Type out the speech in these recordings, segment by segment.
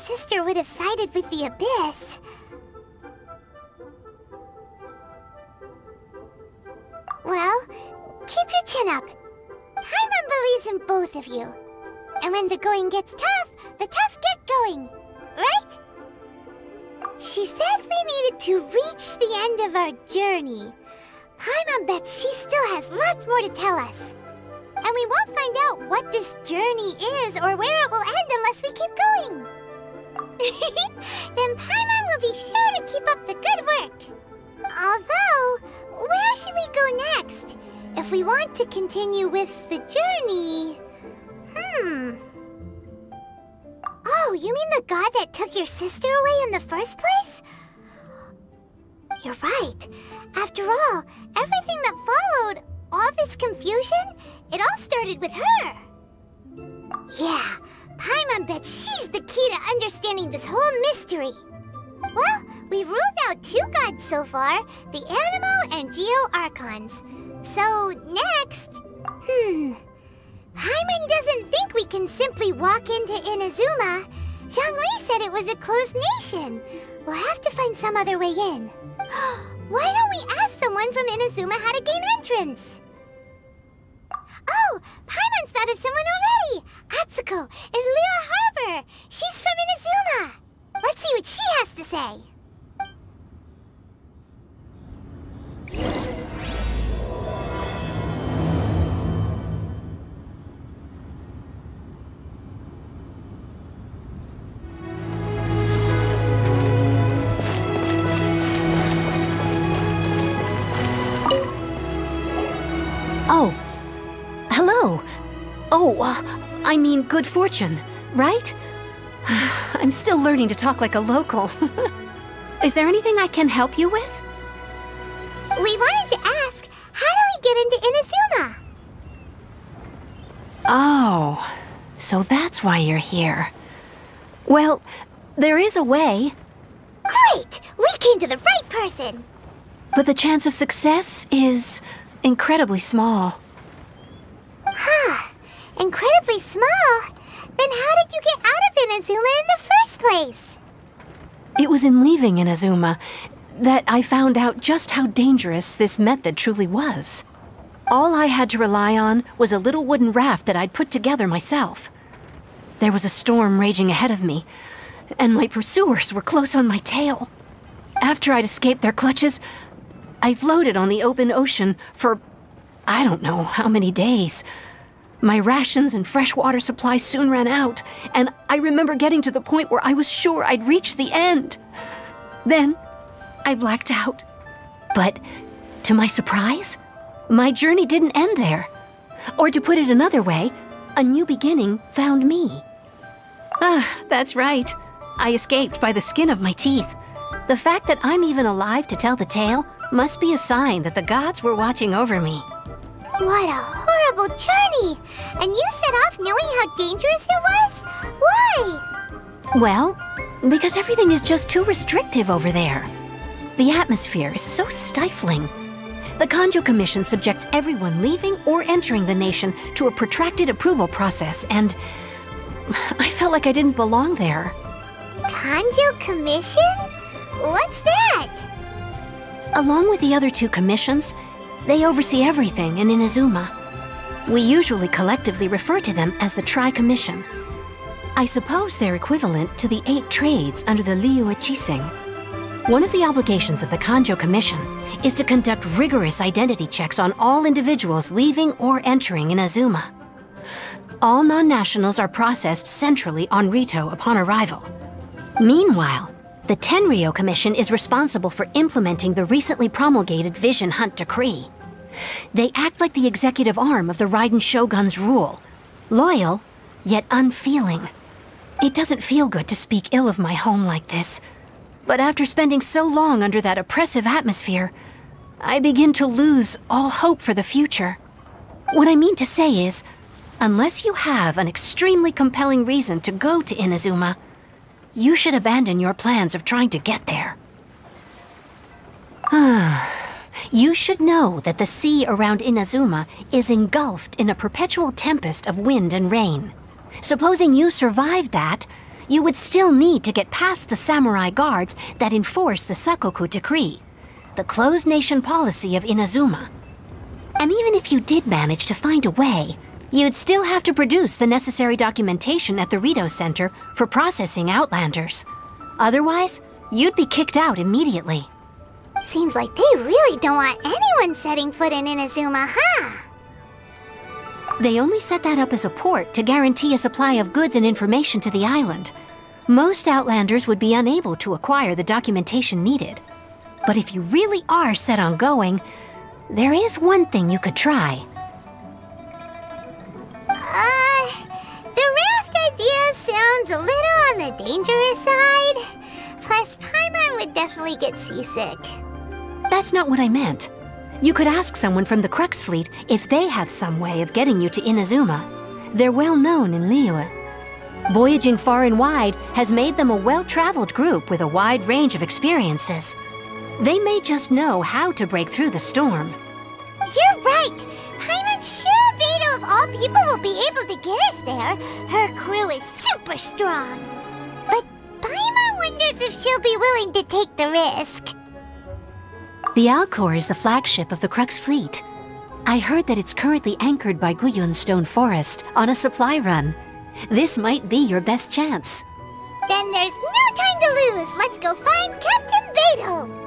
sister would have sided with the Abyss. Well, keep your chin up. Paimon believes in both of you. And when the going gets tough, the tough get going. Right? She said we needed to reach the end of our journey. Paimon bets she still has lots more to tell us. And we won't find out what this journey is or where it will end unless we keep going. Then Paimon will be sure to keep up the good work. Although, where should we go next? If we want to continue with the journey... Oh, you mean the god that took your sister away in the first place? You're right. After all, everything that followed, all this confusion, it all started with her. Yeah, Paimon bets she's the key to understanding this whole mystery. Well, we've ruled out 2 gods so far, the Animo and Geo Archons. So, next... Paimon doesn't think we can simply walk into Inazuma. Zhongli said it was a closed nation. We'll have to find some other way in. Why don't we ask someone from Inazuma how to gain entrance? Oh, Paimon's thought of someone already! Atsuko, in Liyue Harbor! She's from Inazuma! Let's see what she has to say. Oh. Hello. Oh, I mean good fortune, right? I'm still learning to talk like a local. Is there anything I can help you with? We wanted to ask, how do we get into Inazuma? Oh, so that's why you're here. Well, there is a way. Great! We came to the right person! But the chance of success is incredibly small. Huh. Incredibly small? Then how did you get out of Inazuma in the first place? It was in leaving Inazuma that I found out just how dangerous this method truly was. All I had to rely on was a little wooden raft that I'd put together myself. There was a storm raging ahead of me, and my pursuers were close on my tail. After I'd escaped their clutches, I floated on the open ocean for I don't know how many days. My rations and fresh water supply soon ran out, and I remember getting to the point where I was sure I'd reached the end. Then, I blacked out. But, to my surprise, my journey didn't end there. Or to put it another way, a new beginning found me. That's right. I escaped by the skin of my teeth. The fact that I'm even alive to tell the tale must be a sign that the gods were watching over me. What a horrible journey! And you set off knowing how dangerous it was? Why? Well, because everything is just too restrictive over there. The atmosphere is so stifling. The Kanjo Commission subjects everyone leaving or entering the nation to a protracted approval process, and I felt like I didn't belong there. Kanjo Commission? What's that? Along with the other 2 commissions, they oversee everything in Inazuma. We usually collectively refer to them as the Tri-Commission. I suppose they're equivalent to the 8 trades under the Liyue Chiseng. One of the obligations of the Kanjo Commission is to conduct rigorous identity checks on all individuals leaving or entering Inazuma. All non-nationals are processed centrally on Rito upon arrival. Meanwhile, the Tenryo Commission is responsible for implementing the recently promulgated Vision Hunt Decree. They act like the executive arm of the Raiden Shogun's rule. Loyal, yet unfeeling. It doesn't feel good to speak ill of my home like this. But after spending so long under that oppressive atmosphere, I begin to lose all hope for the future. What I mean to say is, unless you have an extremely compelling reason to go to Inazuma, you should abandon your plans of trying to get there. You should know that the sea around Inazuma is engulfed in a perpetual tempest of wind and rain. Supposing you survived that, you would still need to get past the samurai guards that enforce the Sakoku Decree, the closed nation policy of Inazuma. And even if you did manage to find a way, you'd still have to produce the necessary documentation at the Rito Center for processing Outlanders. Otherwise, you'd be kicked out immediately. Seems like they really don't want anyone setting foot in Inazuma, huh? They only set that up as a port to guarantee a supply of goods and information to the island. Most Outlanders would be unable to acquire the documentation needed. But if you really are set on going, there is one thing you could try. The raft idea sounds a little on the dangerous side. Plus, Paimon would definitely get seasick. That's not what I meant. You could ask someone from the Crux Fleet if they have some way of getting you to Inazuma. They're well known in Liyue. Voyaging far and wide has made them a well-traveled group with a wide range of experiences. They may just know how to break through the storm. You're right! Paimon's sure Beto of all people will be able to get us there. Her crew is super strong. But Paimon wonders if she'll be willing to take the risk. The Alcor is the flagship of the Crux Fleet. I heard that it's currently anchored by Guyun's Stone Forest on a supply run. This might be your best chance. Then there's no time to lose. Let's go find Captain Beto.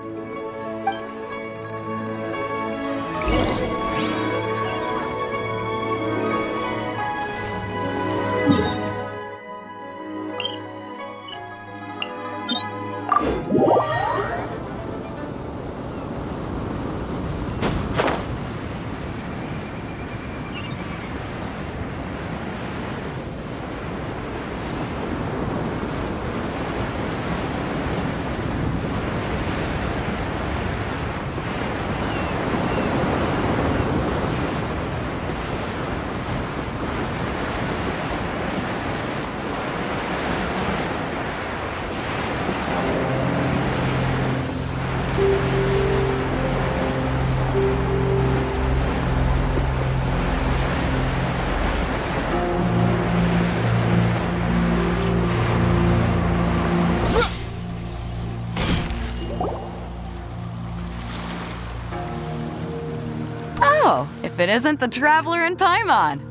If it isn't the Traveler and Paimon.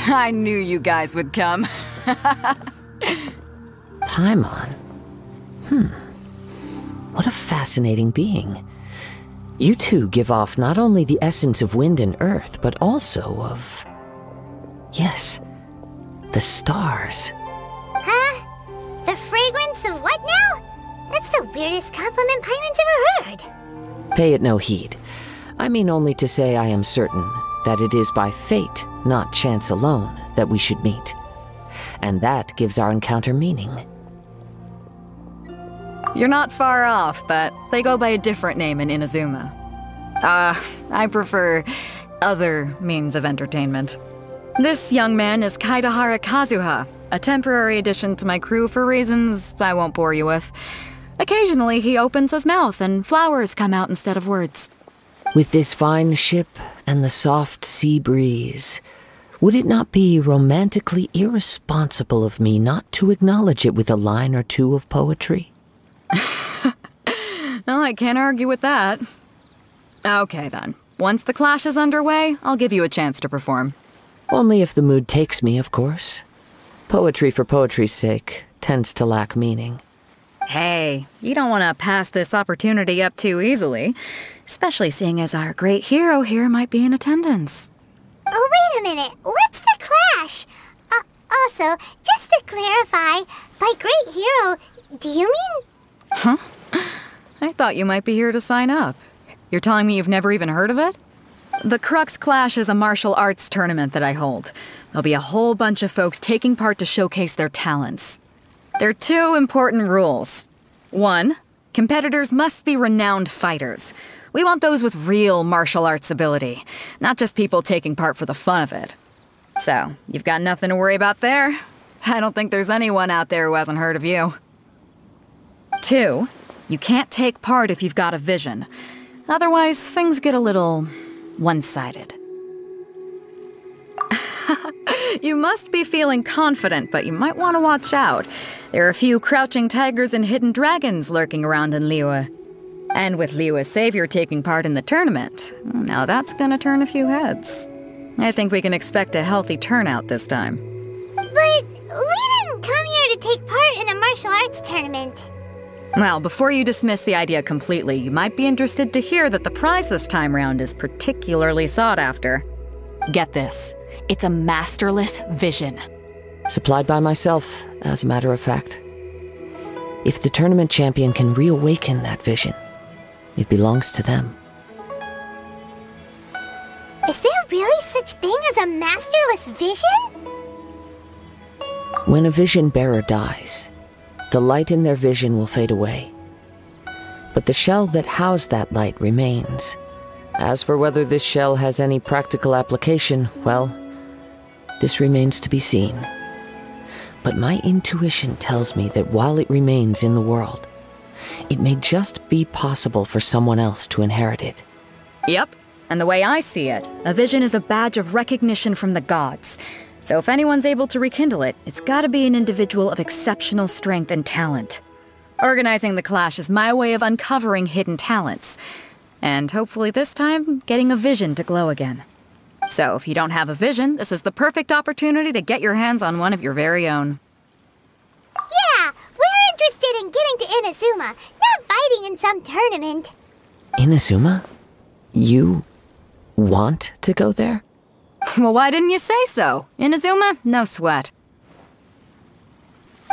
I knew you guys would come. Paimon? What a fascinating being. You two give off not only the essence of wind and earth, but also of... yes, the stars. Huh? The fragrance of what now? That's the weirdest compliment Paimon's ever heard. Pay it no heed. I mean only to say I am certain that it is by fate, not chance alone, that we should meet. And that gives our encounter meaning. You're not far off, but they go by a different name in Inazuma. I prefer other means of entertainment. This young man is Kaedahara Kazuha, a temporary addition to my crew for reasons I won't bore you with. Occasionally he opens his mouth and flowers come out instead of words. With this fine ship and the soft sea breeze, would it not be romantically irresponsible of me not to acknowledge it with a line or two of poetry? No, I can't argue with that. Okay then. Once the clash is underway, I'll give you a chance to perform. Only if the mood takes me, of course. Poetry for poetry's sake tends to lack meaning. Hey, you don't want to pass this opportunity up too easily, especially seeing as our great hero here might be in attendance. Oh, wait a minute. What's the clash? Also, just to clarify, by great hero, do you mean... Huh? I thought you might be here to sign up. You're telling me you've never even heard of it? The Crux Clash is a martial arts tournament that I hold. There'll be a whole bunch of folks taking part to showcase their talents. There are two important rules. 1, competitors must be renowned fighters. We want those with real martial arts ability, not just people taking part for the fun of it. So, you've got nothing to worry about there. I don't think there's anyone out there who hasn't heard of you. 2, you can't take part if you've got a vision. Otherwise, things get a little one-sided. You must be feeling confident, but you might want to watch out. There are a few crouching tigers and hidden dragons lurking around in Liyue. And with Liyue's savior taking part in the tournament, now that's gonna turn a few heads. I think we can expect a healthy turnout this time. But we didn't come here to take part in a martial arts tournament. Well, before you dismiss the idea completely, you might be interested to hear that the prize this time round is particularly sought after. Get this. It's a masterless vision. Supplied by myself, as a matter of fact. If the tournament champion can reawaken that vision, it belongs to them. Is there really such thing as a masterless vision? When a vision bearer dies, the light in their vision will fade away. But the shell that housed that light remains. As for whether this shell has any practical application, well, this remains to be seen. But my intuition tells me that while it remains in the world, it may just be possible for someone else to inherit it. Yep, and the way I see it, a vision is a badge of recognition from the gods. So if anyone's able to rekindle it, it's gotta be an individual of exceptional strength and talent. Organizing the clash is my way of uncovering hidden talents. And hopefully this time, getting a vision to glow again. So if you don't have a vision, this is the perfect opportunity to get your hands on one of your very own. Yeah, we're interested in getting to Inazuma, not fighting in some tournament. Inazuma? You want to go there? Well, why didn't you say so? Inazuma? No sweat.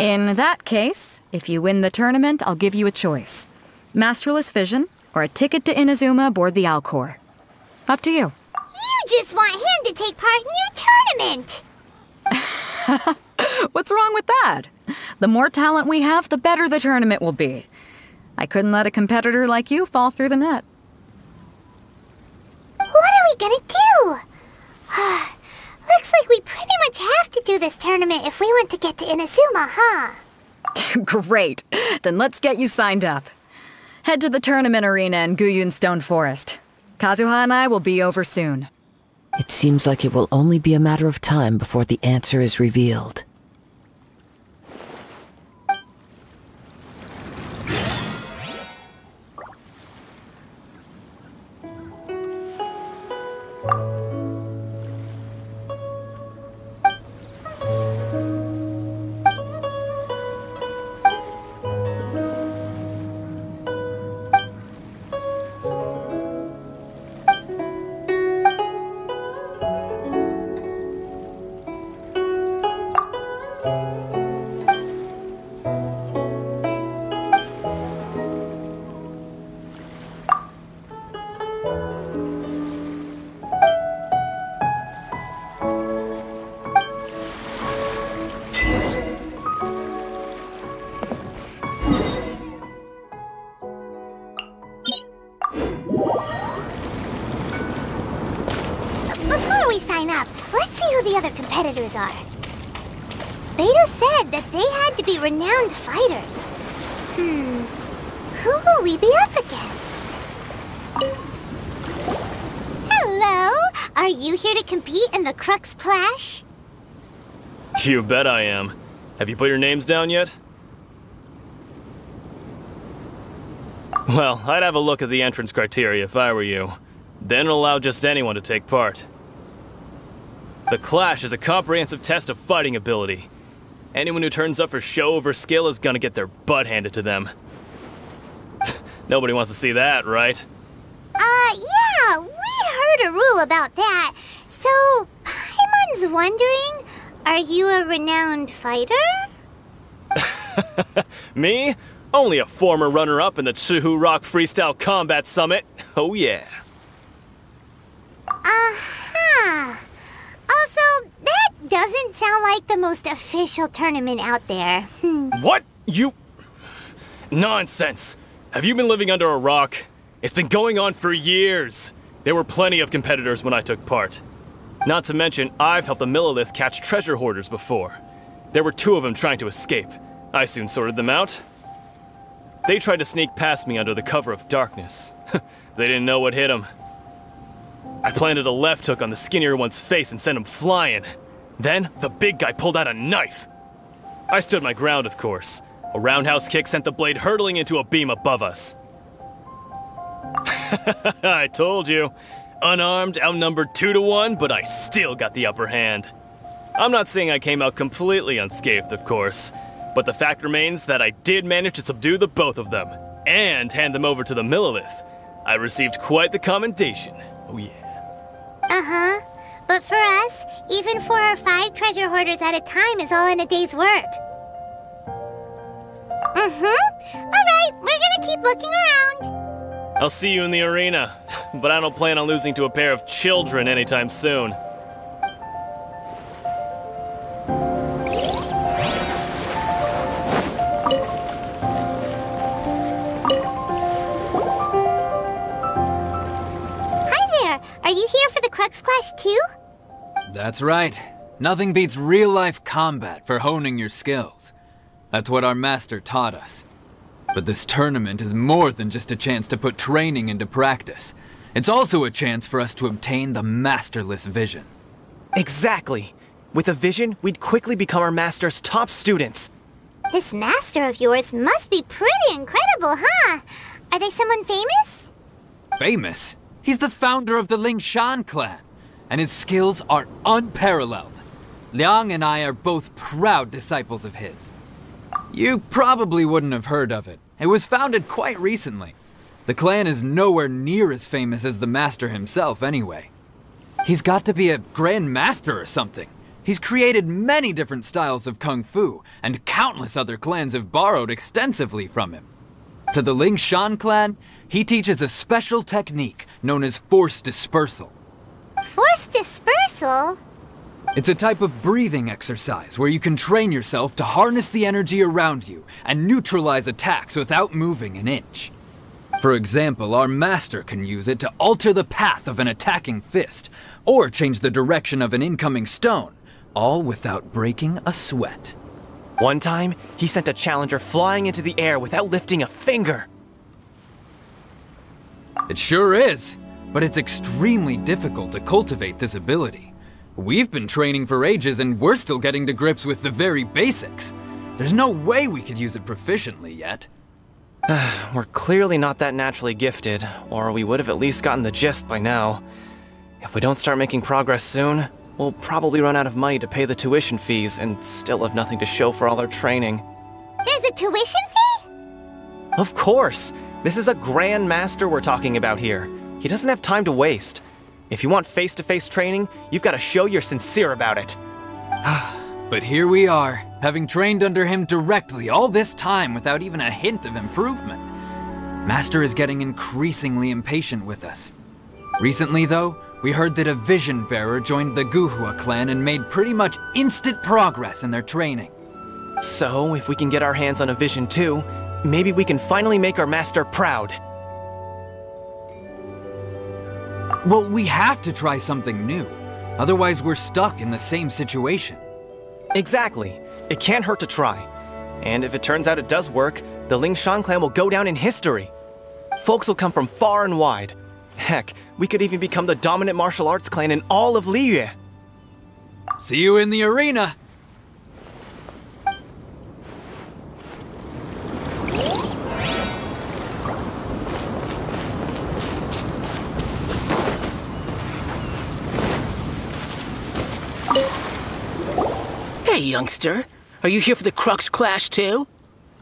In that case, if you win the tournament, I'll give you a choice. Masterless Vision, or a ticket to Inazuma aboard the Alcor. Up to you. You just want him to take part in your tournament! What's wrong with that? The more talent we have, the better the tournament will be. I couldn't let a competitor like you fall through the net. What are we gonna do? Looks like we pretty much have to do this tournament if we want to get to Inazuma, huh? Great. Then let's get you signed up. Head to the tournament arena in Guyun Stone Forest. Kazuha and I will be over soon. It seems like it will only be a matter of time before the answer is revealed. Before we sign up, let's see who the other competitors are. Beidou said that they had to be renowned fighters. Who will we be up against? Hello? Are you here to compete in the Crux Clash? You bet I am. Have you put your names down yet? Well, I'd have a look at the entrance criteria if I were you. Then allow just anyone to take part. The Clash is a comprehensive test of fighting ability. Anyone who turns up for show over skill is gonna get their butt handed to them. Nobody wants to see that, right? Yeah, we heard a rule about that. So, Paimon's wondering, are you a renowned fighter? Me? Only a former runner-up in the Chihu Rock Freestyle Combat Summit. Oh yeah. Also, that doesn't sound like the most official tournament out there. What? You... Nonsense. Have you been living under a rock? It's been going on for years. There were plenty of competitors when I took part. Not to mention, I've helped the Millilith catch treasure hoarders before. There were 2 of them trying to escape. I soon sorted them out. They tried to sneak past me under the cover of darkness. They didn't know what hit them. I planted a left hook on the skinnier one's face and sent him flying. Then, the big guy pulled out a knife. I stood my ground, of course. A roundhouse kick sent the blade hurtling into a beam above us. I told you. Unarmed, outnumbered 2 to 1, but I still got the upper hand. I'm not saying I came out completely unscathed, of course, but the fact remains that I did manage to subdue the both of them, and hand them over to the Millilith. I received quite the commendation. Oh yeah. Uh-huh. But for us, even 4 or 5 treasure hoarders at a time is all in a day's work. Alright, we're gonna keep looking around. I'll see you in the arena, but I don't plan on losing to a pair of children anytime soon. Hi there! Are you here for the Crux Clash too? That's right. Nothing beats real-life combat for honing your skills. That's what our master taught us. But this tournament is more than just a chance to put training into practice. It's also a chance for us to obtain the masterless vision. Exactly. With a vision, we'd quickly become our master's top students. This master of yours must be pretty incredible, huh? Are they someone famous? Famous? He's the founder of the Lingshan clan, and his skills are unparalleled. Liang and I are both proud disciples of his. You probably wouldn't have heard of it. It was founded quite recently. The clan is nowhere near as famous as the master himself anyway. He's got to be a grand master or something. He's created many different styles of kung fu, and countless other clans have borrowed extensively from him. To the Lingshan clan, he teaches a special technique known as force dispersal. Force dispersal? It's a type of breathing exercise where you can train yourself to harness the energy around you and neutralize attacks without moving an inch. For example, our master can use it to alter the path of an attacking fist, or change the direction of an incoming stone, all without breaking a sweat. One time, he sent a challenger flying into the air without lifting a finger. It sure is, but it's extremely difficult to cultivate this ability. We've been training for ages and we're still getting to grips with the very basics. There's no way we could use it proficiently yet. We're clearly not that naturally gifted, or we would have at least gotten the gist by now. If we don't start making progress soon, we'll probably run out of money to pay the tuition fees and still have nothing to show for all our training. There's a tuition fee? Of course! This is a Grand Master we're talking about here. He doesn't have time to waste. If you want face-to-face training, you've got to show you're sincere about it. But here we are, having trained under him directly all this time without even a hint of improvement. Master is getting increasingly impatient with us. Recently, though, we heard that a vision bearer joined the Guhua clan and made pretty much instant progress in their training. So, if we can get our hands on a vision too, maybe we can finally make our master proud. Well, we have to try something new. Otherwise, we're stuck in the same situation. Exactly. It can't hurt to try. And if it turns out it does work, the Lingshan clan will go down in history. Folks will come from far and wide. Heck, we could even become the dominant martial arts clan in all of Liyue. See you in the arena! Hey, youngster. Are you here for the Crux Clash too?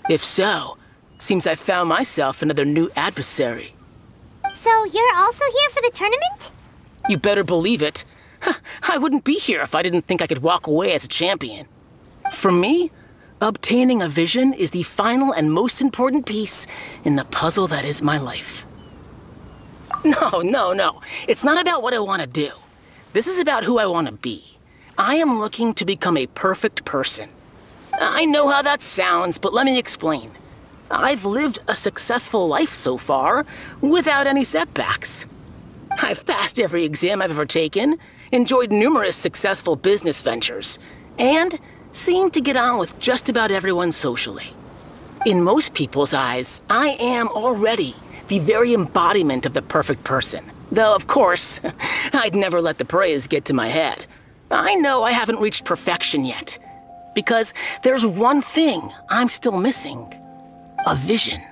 If so, seems I found myself another new adversary. So you're also here for the tournament? You better believe it. I wouldn't be here if I didn't think I could walk away as a champion. For me, obtaining a vision is the final and most important piece in the puzzle that is my life. No. It's not about what I want to do. This is about who I want to be. I am looking to become a perfect person. I know how that sounds, but let me explain. I've lived a successful life so far, without any setbacks. I've passed every exam I've ever taken, enjoyed numerous successful business ventures, and seemed to get on with just about everyone socially. In most people's eyes, I am already the very embodiment of the perfect person. Though, of course, I'd never let the praise get to my head. I know I haven't reached perfection yet, because there's one thing I'm still missing. A vision.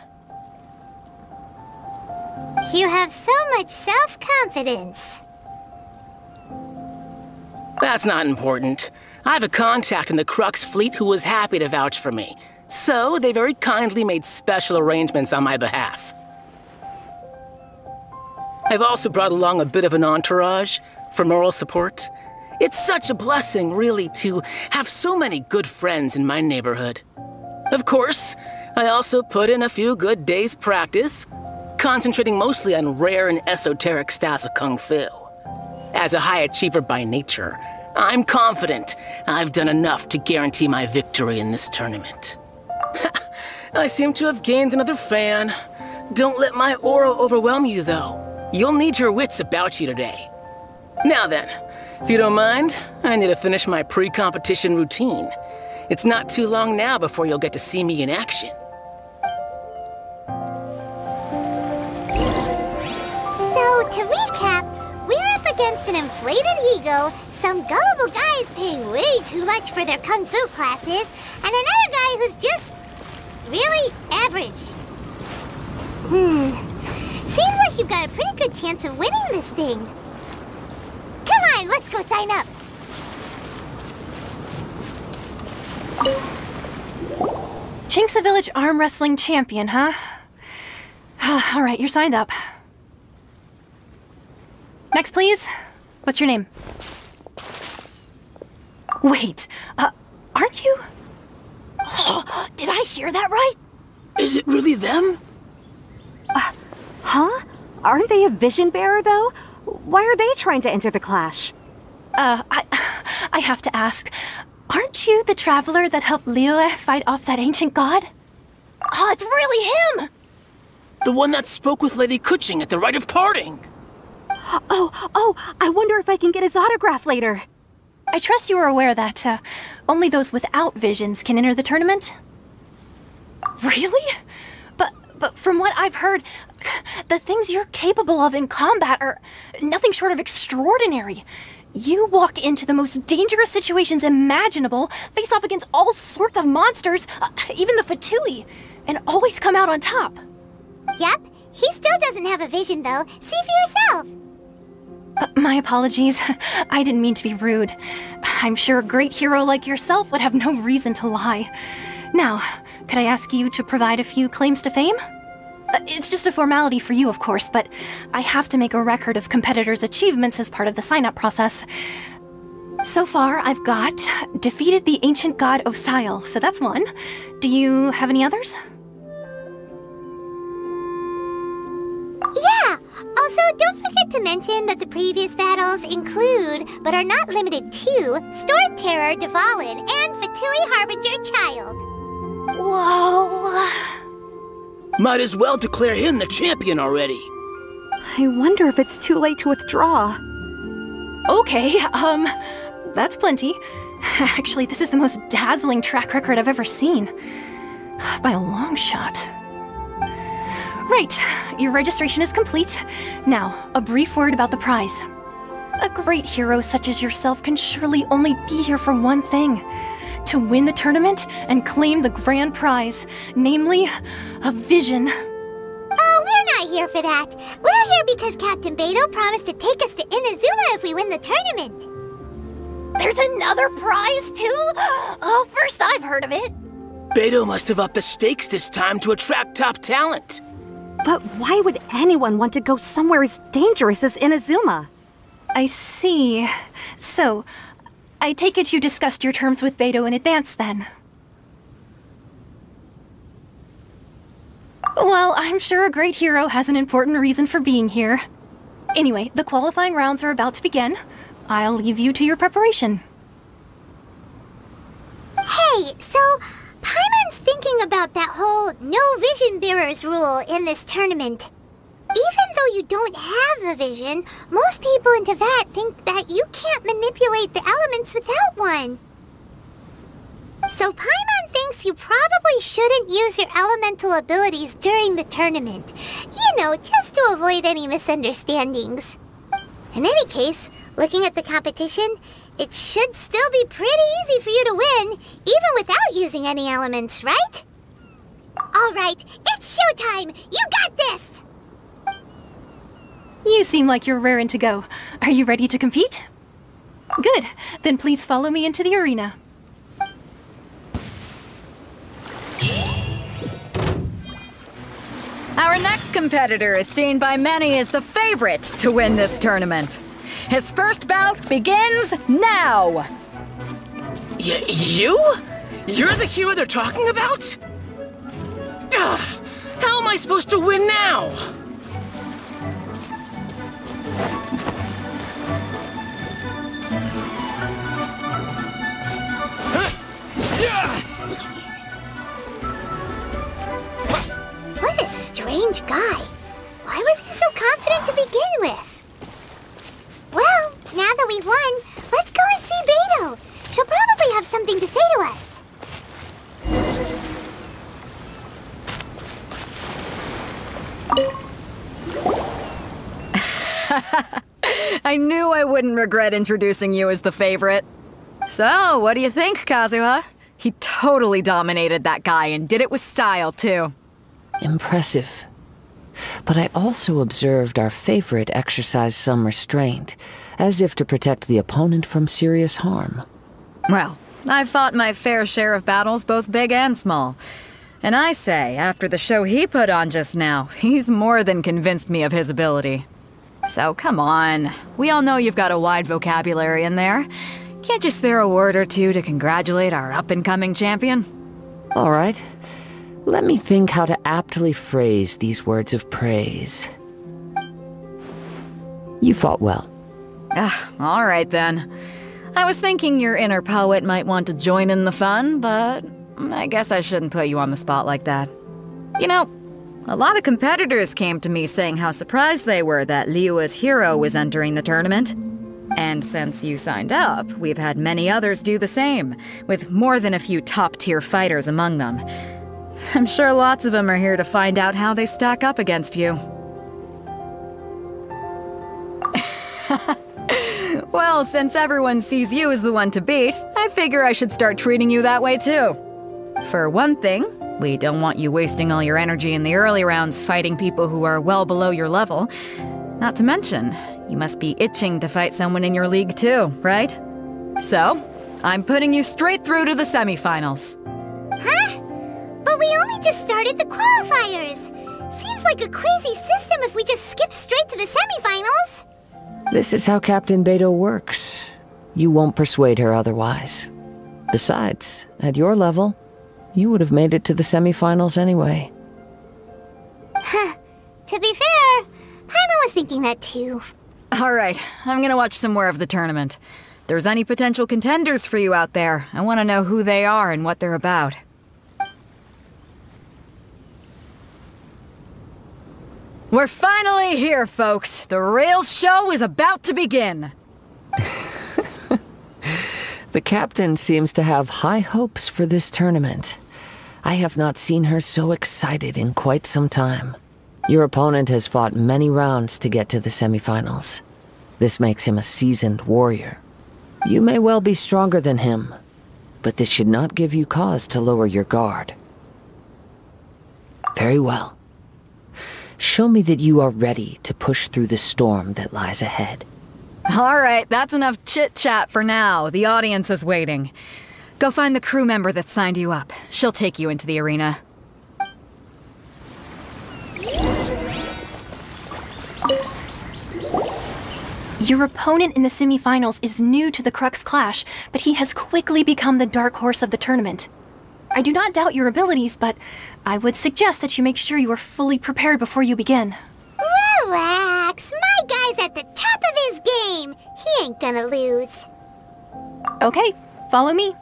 You have so much self-confidence. That's not important. I have a contact in the Crux fleet who was happy to vouch for me, so they very kindly made special arrangements on my behalf. I've also brought along a bit of an entourage for moral support. It's such a blessing, really, to have so many good friends in my neighborhood. Of course, I also put in a few good days' practice, concentrating mostly on rare and esoteric styles of Kung Fu. As a high achiever by nature, I'm confident I've done enough to guarantee my victory in this tournament. I seem to have gained another fan. Don't let my aura overwhelm you, though. You'll need your wits about you today. Now then, if you don't mind, I need to finish my pre-competition routine. It's not too long now before you'll get to see me in action. So, to recap, we're up against an inflated ego, some gullible guys paying way too much for their kung fu classes, and another guy who's just really average. Seems like you've got a pretty good chance of winning this thing. Come on, let's go sign up. Chinksa Village Arm Wrestling Champion, huh? All right, you're signed up. Next, please. What's your name? Wait, aren't you? Oh, did I hear that right? Is it really them? Huh? Aren't they a vision bearer, though? Why are they trying to enter the clash? I have to ask, aren't you the traveler that helped Liyue fight off that ancient god? Oh, it's really him! The one that spoke with Lady Kuching at the rite of parting. Oh, I wonder if I can get his autograph later. I trust you are aware that, only those without visions can enter the tournament? Really? But from what I've heard, the things you're capable of in combat are nothing short of extraordinary. You walk into the most dangerous situations imaginable, face off against all sorts of monsters, even the Fatui, and always come out on top. Yep, he still doesn't have a vision though. See for yourself. My apologies. I didn't mean to be rude. I'm sure a great hero like yourself would have no reason to lie. Now, could I ask you to provide a few claims to fame? It's just a formality for you, of course, but I have to make a record of competitors' achievements as part of the sign-up process. So far, I've got defeated the ancient god Osile, so that's one. Do you have any others? Yeah! Also, don't forget to mention that the previous battles include, but are not limited to, Storm Terror Dvalin and Fatui Harbinger Child. Whoa! Might as well declare him the champion already. I wonder if it's too late to withdraw. Okay, that's plenty. Actually, this is the most dazzling track record I've ever seen. By a long shot. Right, your registration is complete. Now, a brief word about the prize. A great hero such as yourself can surely only be here for one thing. To win the tournament and claim the grand prize, namely, a vision. Oh, we're not here for that. We're here because Captain Beidou promised to take us to Inazuma if we win the tournament. There's another prize, too? Oh, first I've heard of it. Beidou must have upped the stakes this time to attract top talent. But why would anyone want to go somewhere as dangerous as Inazuma? I see. So, I take it you discussed your terms with Beidou in advance, then? Well, I'm sure a great hero has an important reason for being here. Anyway, the qualifying rounds are about to begin. I'll leave you to your preparation. Hey, so Paimon's thinking about that whole no vision bearers rule in this tournament. Even though you don't have a vision, most people in Teyvat think that you can't manipulate the elements without one. So Paimon thinks you probably shouldn't use your elemental abilities during the tournament. You know, just to avoid any misunderstandings. In any case, looking at the competition, It should still be pretty easy for you to win, even without using any elements, right? Alright, it's showtime! You got this! You seem like you're raring to go. Are you ready to compete? Good. Then please follow me into the arena. Our next competitor is seen by many as the favorite to win this tournament. His first bout begins now! You? You're the hero they're talking about? How am I supposed to win now? What a strange guy. Why was he so confident to begin with? Well, now that we've won, let's go and see Beidou. She'll probably have something to say to us. I knew I wouldn't regret introducing you as the favorite. So, what do you think, Kazuha? He totally dominated that guy and did it with style, too. Impressive. But I also observed our favorite exercise some restraint, as if to protect the opponent from serious harm. Well, I've fought my fair share of battles, both big and small. And I say, after the show he put on just now, he's more than convinced me of his ability. So come on, we all know you've got a wide vocabulary in there. Can't you spare a word or two to congratulate our up-and-coming champion? All right. Let me think how to aptly phrase these words of praise. You fought well. All right then. I was thinking your inner poet might want to join in the fun, but I guess I shouldn't put you on the spot like that. You know, a lot of competitors came to me saying how surprised they were that Liyue's hero was entering the tournament. And since you signed up, we've had many others do the same, with more than a few top-tier fighters among them. I'm sure lots of them are here to find out how they stack up against you. Well, since everyone sees you as the one to beat, I figure I should start treating you that way too. For one thing, we don't want you wasting all your energy in the early rounds fighting people who are well below your level. Not to mention, you must be itching to fight someone in your league too, right? So, I'm putting you straight through to the semifinals. Huh? But we only just started the qualifiers. Seems like a crazy system if we just skip straight to the semifinals. This is how Captain Beidou works. You won't persuade her otherwise. Besides, at your level, you would have made it to the semifinals anyway. To be fair, Paimon was thinking that too. Alright, I'm gonna watch some more of the tournament. If there's any potential contenders for you out there, I want to know who they are and what they're about. We're finally here, folks! The real show is about to begin! The captain seems to have high hopes for this tournament. I have not seen her so excited in quite some time. Your opponent has fought many rounds to get to the semifinals. This makes him a seasoned warrior. You may well be stronger than him, but this should not give you cause to lower your guard. Very well. Show me that you are ready to push through the storm that lies ahead. Alright, that's enough chit-chat for now. The audience is waiting. Go find the crew member that signed you up. She'll take you into the arena. Your opponent in the semifinals is new to the Crux Clash, but he has quickly become the dark horse of the tournament. I do not doubt your abilities, but I would suggest that you make sure you are fully prepared before you begin. Relax, my guy's at the top of his game. He ain't gonna lose. Okay, follow me.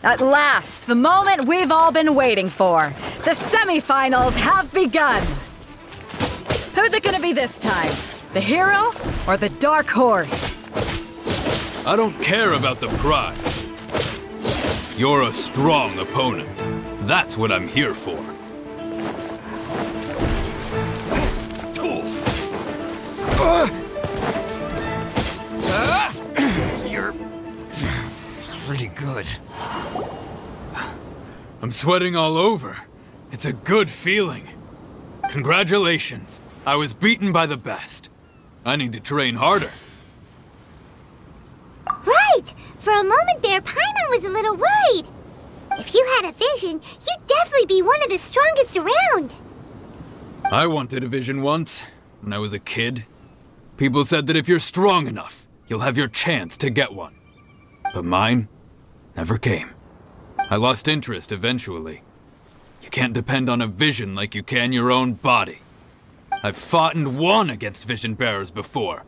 At last, the moment we've all been waiting for. The semifinals have begun. Who's it gonna be this time? The hero or the dark horse? I don't care about the prize. You're a strong opponent. That's what I'm here for. You're pretty good. I'm sweating all over. It's a good feeling. Congratulations. I was beaten by the best. I need to train harder. Right! For a moment there, Paimon was a little worried. If you had a vision, you'd definitely be one of the strongest around. I wanted a vision once, when I was a kid. People said that if you're strong enough, you'll have your chance to get one. But mine never came. I lost interest eventually. You can't depend on a vision like you can your own body. I've fought and won against vision bearers before.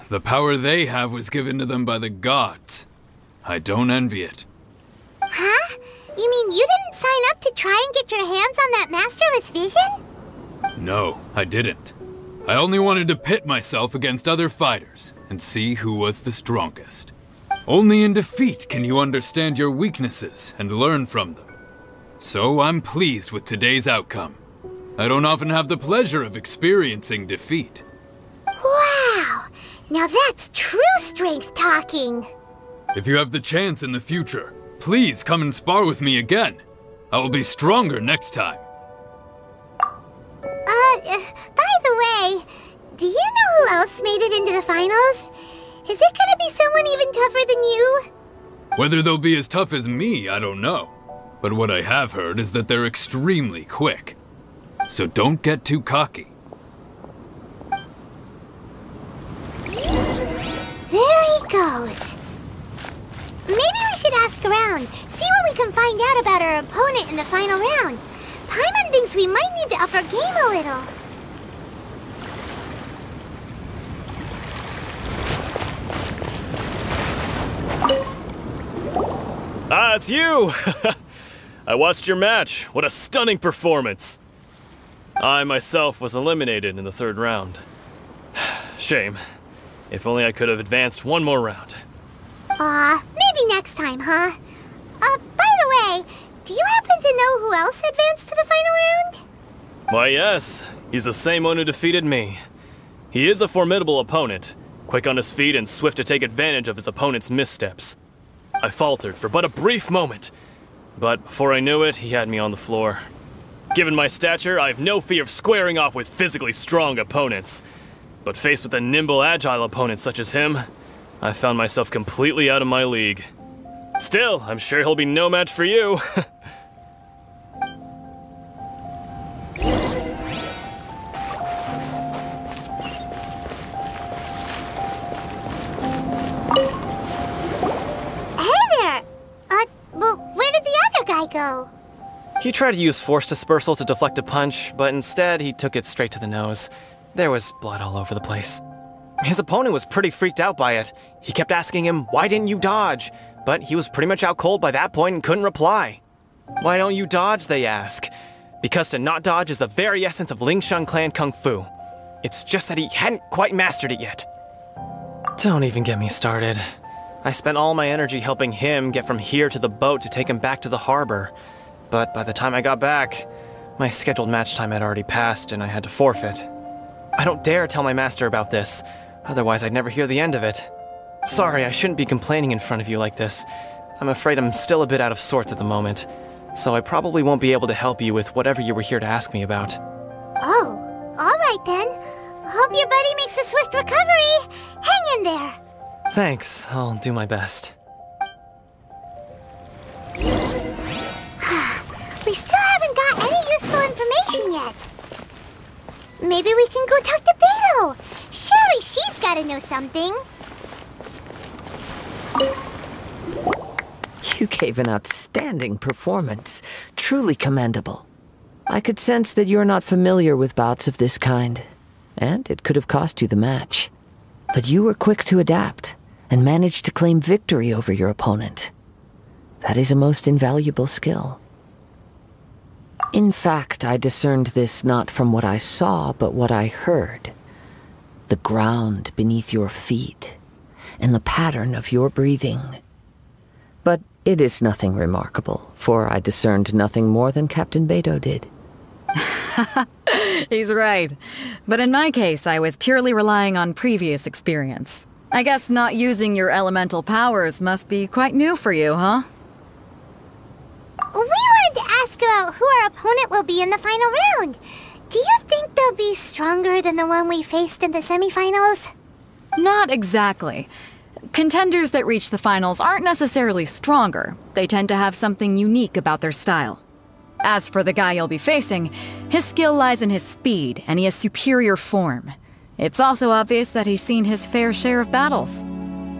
The power they have was given to them by the gods. I don't envy it. Huh? You mean you didn't sign up to try and get your hands on that masterless vision? No, I didn't. I only wanted to pit myself against other fighters and see who was the strongest. Only in defeat can you understand your weaknesses and learn from them. So I'm pleased with today's outcome. I don't often have the pleasure of experiencing defeat. Wow! Now that's true strength talking. If you have the chance in the future, please come and spar with me again. I will be stronger next time. By the way, do you know who else made it into the finals? Is it gonna be someone even tougher than you? Whether they'll be as tough as me, I don't know. But what I have heard is that they're extremely quick. So don't get too cocky. There he goes. Maybe we should ask around, see what we can find out about our opponent in the final round. Paimon thinks we might need to up our game a little. Ah, it's you! I watched your match. What a stunning performance. I myself was eliminated in the third round. Shame. If only I could have advanced one more round. Maybe next time, huh? By the way, do you happen to know who else advanced to the final round? Why, yes. He's the same one who defeated me. He is a formidable opponent, quick on his feet and swift to take advantage of his opponent's missteps. I faltered for but a brief moment, but before I knew it, he had me on the floor. Given my stature, I have no fear of squaring off with physically strong opponents. But faced with a nimble, agile opponent such as him, I found myself completely out of my league. Still, I'm sure he'll be no match for you. Go. He tried to use force dispersal to deflect a punch, but instead he took it straight to the nose. There was blood all over the place. His opponent was pretty freaked out by it. He kept asking him, "Why didn't you dodge?" But he was pretty much out cold by that point and couldn't reply. "Why don't you dodge?" they ask. Because to not dodge is the very essence of Lingshan clan kung fu. It's just that he hadn't quite mastered it yet. Don't even get me started. I spent all my energy helping him get from here to the boat to take him back to the harbor. But by the time I got back, my scheduled match time had already passed and I had to forfeit. I don't dare tell my master about this, otherwise I'd never hear the end of it. Sorry, I shouldn't be complaining in front of you like this. I'm afraid I'm still a bit out of sorts at the moment, so I probably won't be able to help you with whatever you were here to ask me about. Oh, alright then. Hope your buddy makes a swift recovery. Hang in there. Thanks, I'll do my best. We still haven't got any useful information yet. Maybe we can go talk to Beto. Surely she's gotta know something. You gave an outstanding performance. Truly commendable. I could sense that you're not familiar with bouts of this kind, and it could have cost you the match. But you were quick to adapt, and managed to claim victory over your opponent. That is a most invaluable skill. In fact, I discerned this not from what I saw, but what I heard. The ground beneath your feet, and the pattern of your breathing. But it is nothing remarkable, for I discerned nothing more than Captain Beto did. He's right. But in my case, I was purely relying on previous experience. I guess not using your elemental powers must be quite new for you, huh? We wanted to ask about who our opponent will be in the final round. Do you think they'll be stronger than the one we faced in the semifinals? Not exactly. Contenders that reach the finals aren't necessarily stronger. They tend to have something unique about their style. As for the guy you'll be facing, his skill lies in his speed, and he has superior form. It's also obvious that he's seen his fair share of battles.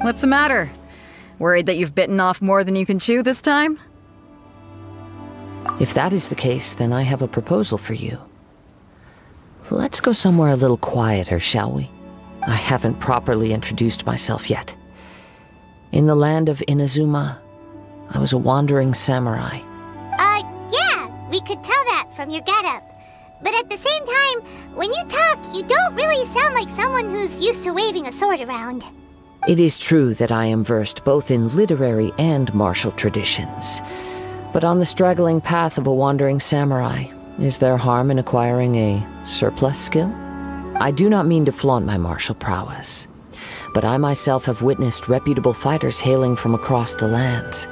What's the matter? Worried that you've bitten off more than you can chew this time? If that is the case, then I have a proposal for you. Let's go somewhere a little quieter, shall we? I haven't properly introduced myself yet. In the land of Inazuma, I was a wandering samurai. Yeah, we could tell that from your getup. But at the same time, when you talk, you don't really sound like someone who's used to waving a sword around. It is true that I am versed both in literary and martial traditions. But on the straggling path of a wandering samurai, is there harm in acquiring a surplus skill? I do not mean to flaunt my martial prowess, but I myself have witnessed reputable fighters hailing from across the lands.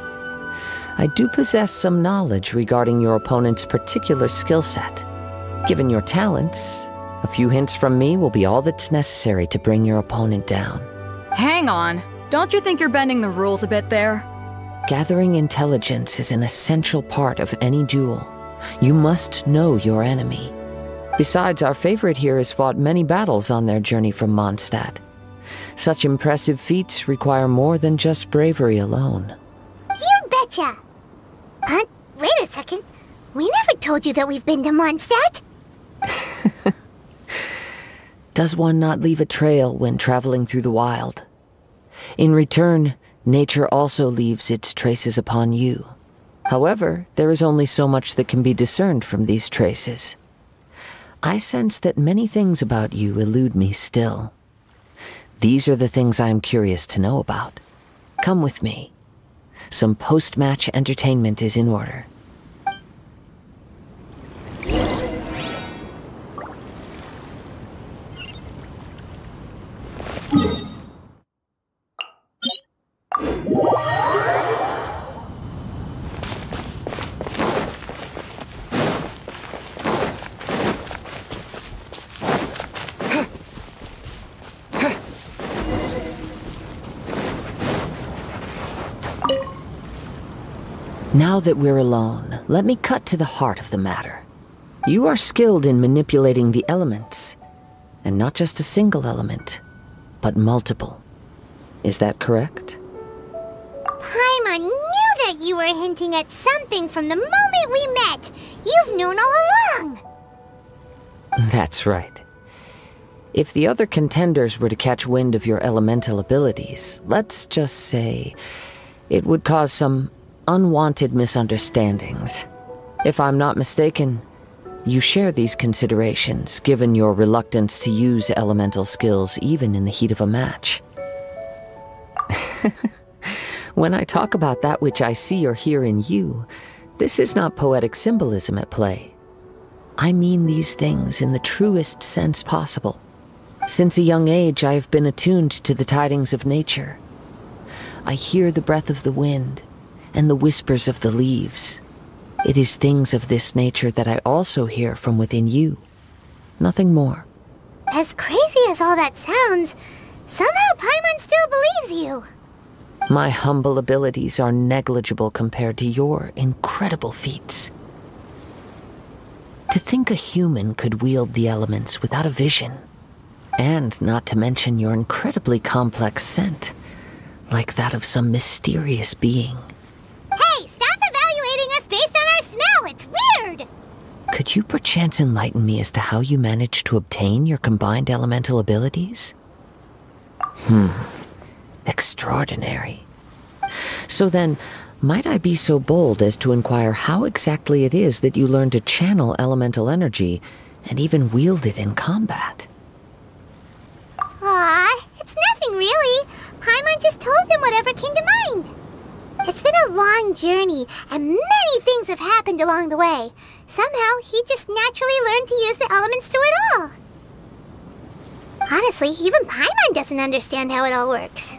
I do possess some knowledge regarding your opponent's particular skill set. Given your talents, a few hints from me will be all that's necessary to bring your opponent down. Hang on. Don't you think you're bending the rules a bit there? Gathering intelligence is an essential part of any duel. You must know your enemy. Besides, our favorite here has fought many battles on their journey from Mondstadt. Such impressive feats require more than just bravery alone. You betcha! Wait a second. We never told you that we've been to Mondstadt. Does one not leave a trail when traveling through the wild? In return, nature also leaves its traces upon you. However, there is only so much that can be discerned from these traces. I sense that many things about you elude me still. These are the things I am curious to know about. Come with me. Some post-match entertainment is in order. Now that we're alone, let me cut to the heart of the matter. You are skilled in manipulating the elements, and not just a single element, but multiple. Is that correct? Paimon knew that you were hinting at something from the moment we met. You've known all along. That's right. If the other contenders were to catch wind of your elemental abilities, let's just say it would cause some unwanted misunderstandings. If I'm not mistaken, you share these considerations, given your reluctance to use elemental skills even in the heat of a match. When I talk about that which I see or hear in you, this is not poetic symbolism at play. I mean these things in the truest sense possible. Since a young age, I have been attuned to the tidings of nature. I hear the breath of the wind and the whispers of the leaves. It is things of this nature that I also hear from within you. Nothing more. As crazy as all that sounds, somehow Paimon still believes you. My humble abilities are negligible compared to your incredible feats. To think a human could wield the elements without a vision, and not to mention your incredibly complex scent, like that of some mysterious being. Hey, stop evaluating us based on our smell! It's weird! Could you perchance enlighten me as to how you managed to obtain your combined elemental abilities? Extraordinary. So then, might I be so bold as to inquire how exactly it is that you learned to channel elemental energy and even wield it in combat? Aw, it's nothing really. Paimon just told him whatever came to mind. It's been a long journey, and many things have happened along the way. Somehow, he just naturally learned to use the elements through it all. Honestly, even Paimon doesn't understand how it all works.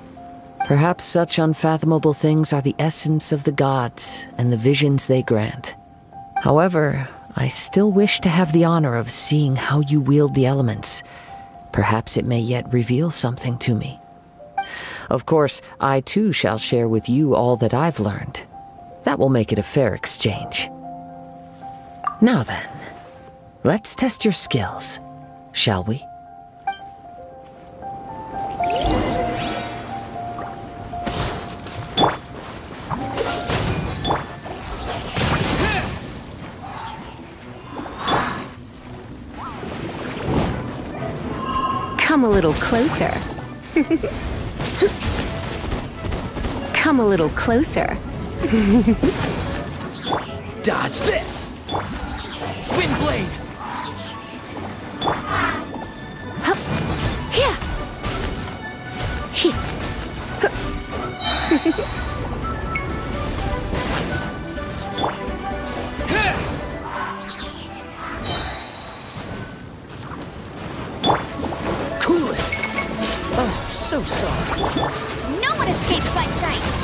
Perhaps such unfathomable things are the essence of the gods and the visions they grant. However, I still wish to have the honor of seeing how you wield the elements. Perhaps it may yet reveal something to me. Of course, I too shall share with you all that I've learned. That will make it a fair exchange. Now then, let's test your skills, shall we? Come a little closer. Come a little closer. Dodge this! Wind blade! Hup. Here. Here. Cool it! Oh, so sorry. No one escapes my sights!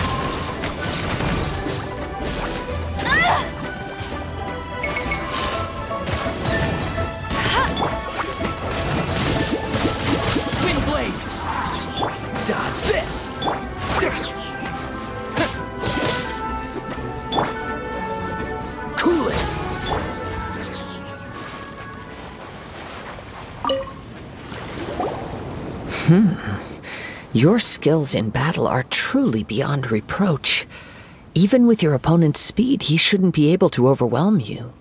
Wind blade! Dodge this! Cool it! Your skills in battle are truly beyond reproach. Even with your opponent's speed, he shouldn't be able to overwhelm you.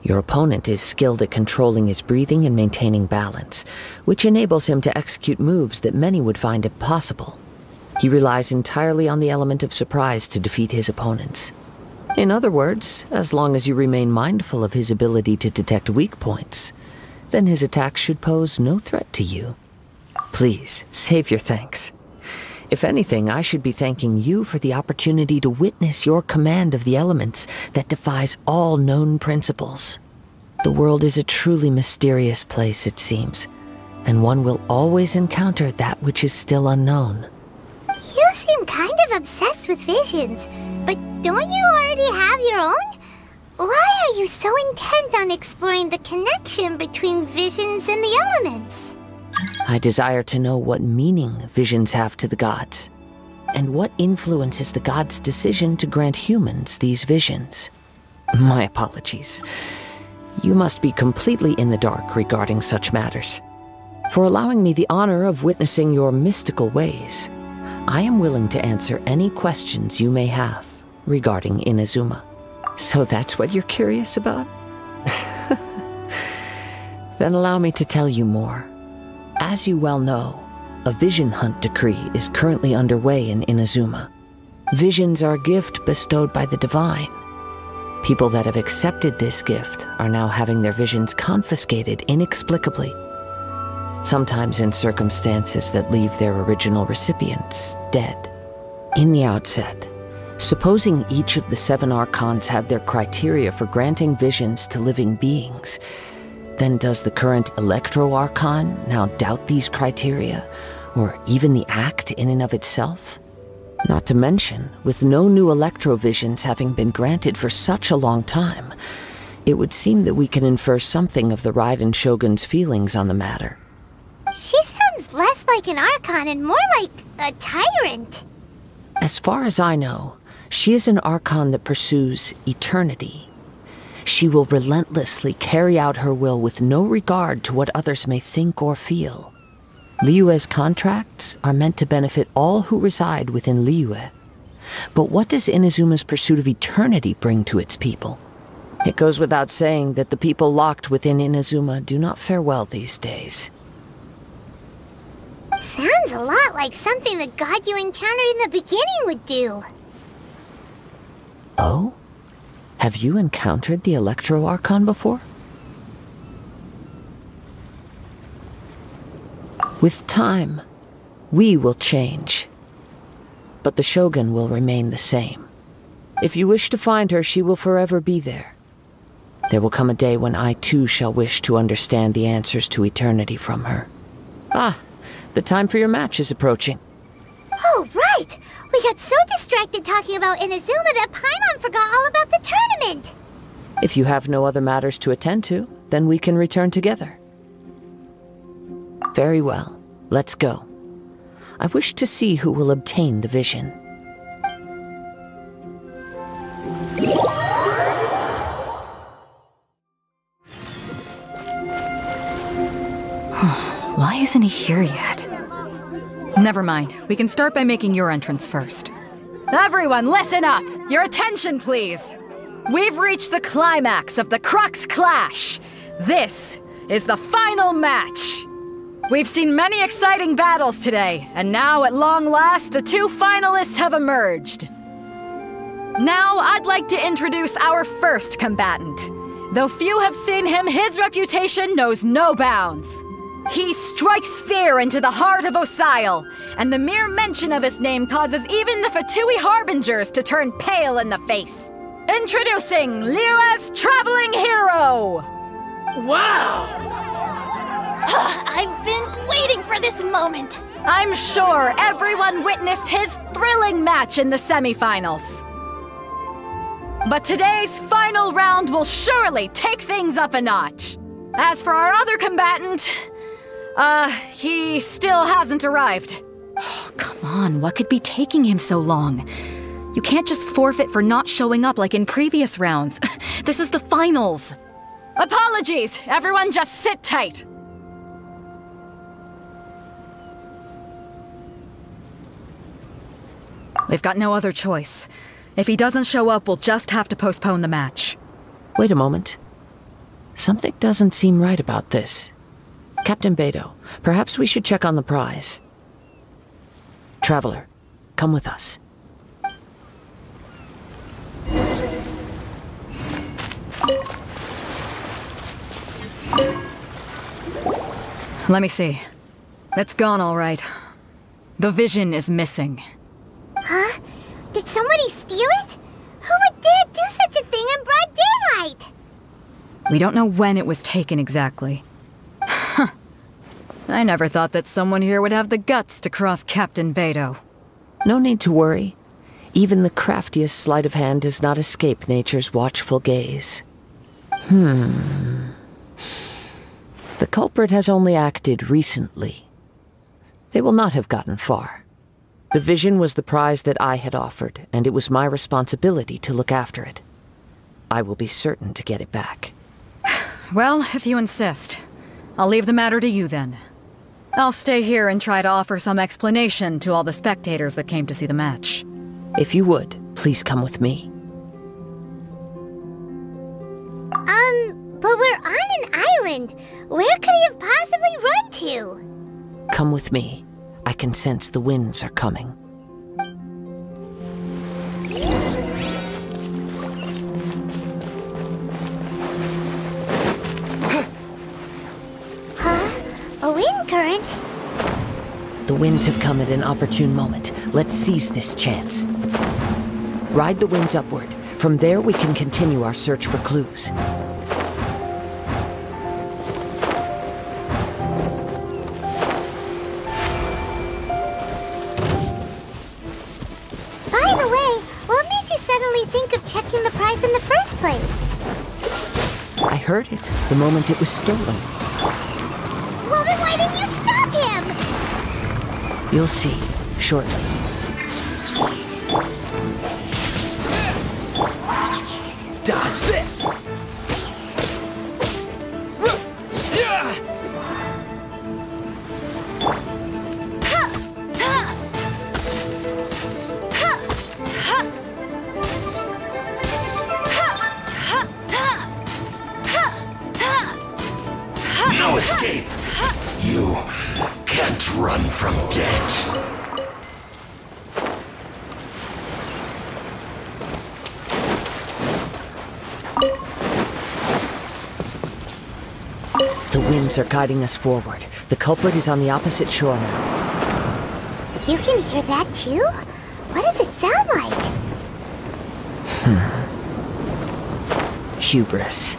Your opponent is skilled at controlling his breathing and maintaining balance, which enables him to execute moves that many would find impossible. He relies entirely on the element of surprise to defeat his opponents. In other words, as long as you remain mindful of his ability to detect weak points, then his attacks should pose no threat to you. Please, save your thanks. If anything, I should be thanking you for the opportunity to witness your command of the elements that defies all known principles. The world is a truly mysterious place, it seems, and one will always encounter that which is still unknown. You seem kind of obsessed with visions, but don't you already have your own? Why are you so intent on exploring the connection between visions and the elements? I desire to know what meaning visions have to the gods, and what influences the gods' decision to grant humans these visions. My apologies. You must be completely in the dark regarding such matters. For allowing me the honor of witnessing your mystical ways, I am willing to answer any questions you may have regarding Inazuma. So that's what you're curious about? Then allow me to tell you more. As you well know, a vision hunt decree is currently underway in Inazuma. Visions are a gift bestowed by the divine. People that have accepted this gift are now having their visions confiscated inexplicably, sometimes in circumstances that leave their original recipients dead. In the outset, supposing each of the 7 Archons had their criteria for granting visions to living beings, then does the current Electro Archon now doubt these criteria, or even the act in and of itself? Not to mention, with no new Electro-visions having been granted for such a long time, it would seem that we can infer something of the Raiden Shogun's feelings on the matter. She sounds less like an Archon and more like a tyrant. As far as I know, she is an Archon that pursues eternity. She will relentlessly carry out her will with no regard to what others may think or feel. Liyue's contracts are meant to benefit all who reside within Liyue. But what does Inazuma's pursuit of eternity bring to its people? It goes without saying that the people locked within Inazuma do not fare well these days. Sounds a lot like something the god you encountered in the beginning would do. Oh? Have you encountered the Electro Archon before? With time, we will change. but the Shogun will remain the same. If you wish to find her, she will forever be there. There will come a day when I too shall wish to understand the answers to eternity from her. Ah, the time for your match is approaching. Oh, right! We got so distracted talking about Inazuma that Paimon forgot all about the tournament! If you have no other matters to attend to, then we can return together. Very well, let's go. I wish to see who will obtain the vision. Why isn't he here yet? Never mind. We can start by making your entrance first. Everyone, listen up! Your attention, please! We've reached the climax of the Crux Clash! This is the final match! We've seen many exciting battles today, and now, at long last, the two finalists have emerged. Now, I'd like to introduce our first combatant. Though few have seen him, his reputation knows no bounds. He strikes fear into the heart of Osile, and the mere mention of his name causes even the Fatui Harbingers to turn pale in the face. Introducing Liyue's Traveling Hero! Wow! I've been waiting for this moment! I'm sure everyone witnessed his thrilling match in the semifinals. But today's final round will surely take things up a notch. As for our other combatant, he still hasn't arrived. Oh, come on, what could be taking him so long? You can't just forfeit for not showing up like in previous rounds. This is the finals. Apologies, everyone just sit tight. We've got no other choice. If he doesn't show up, we'll just have to postpone the match. Wait a moment. Something doesn't seem right about this. Captain Beidou, perhaps we should check on the prize. Traveler, come with us. Let me see. It's gone all right. The vision is missing. Huh? Did somebody steal it? Who would dare do such a thing in broad daylight? We don't know when it was taken exactly. I never thought that someone here would have the guts to cross Captain Beidou. No need to worry. Even the craftiest sleight of hand does not escape nature's watchful gaze. The culprit has only acted recently. They will not have gotten far. The vision was the prize that I had offered, and it was my responsibility to look after it. I will be certain to get it back. Well, if you insist. I'll leave the matter to you then. I'll stay here and try to offer some explanation to all the spectators that came to see the match. If you would, please come with me. But we're on an island. Where could he have possibly run to? Come with me. I can sense the winds are coming. A wind current? The winds have come at an opportune moment. Let's seize this chance. Ride the winds upward. From there, we can continue our search for clues. By the way, what made you suddenly think of checking the prize in the first place? I heard it the moment it was stolen. Well, then why didn't you stop him? You'll see, shortly. Dodge this! No escape! You can't run from death. The winds are guiding us forward. The culprit is on the opposite shore now. You can hear that too? What does it sound like? Hubris.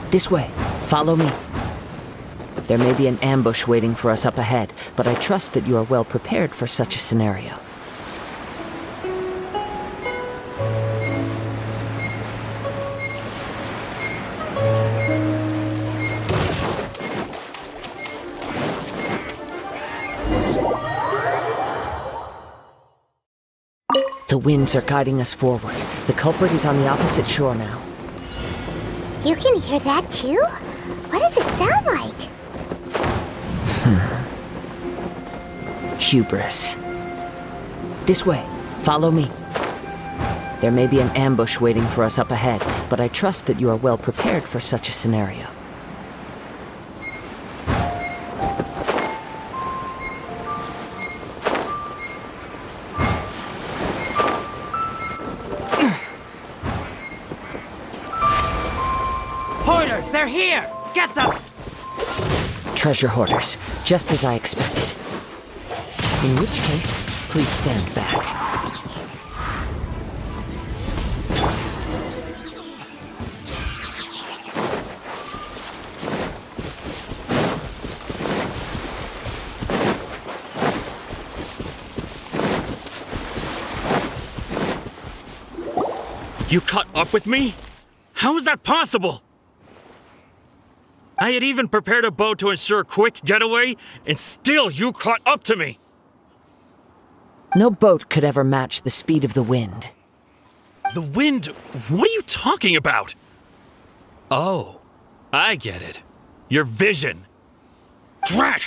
This way. Follow me. There may be an ambush waiting for us up ahead, but I trust that you are well prepared for such a scenario. The winds are guiding us forward. The culprit is on the opposite shore now. You can hear that too? What does it sound like? Hubris. This way. Follow me. There may be an ambush waiting for us up ahead, but I trust that you are well prepared for such a scenario. Hoarders, they're here! Get them! Treasure hoarders, just as I expected. In which case, please stand back. You caught up with me? How is that possible? I had even prepared a boat to ensure a quick getaway, and still you caught up to me! No boat could ever match the speed of the wind. The wind? What are you talking about? Oh, I get it. Your vision. Drat!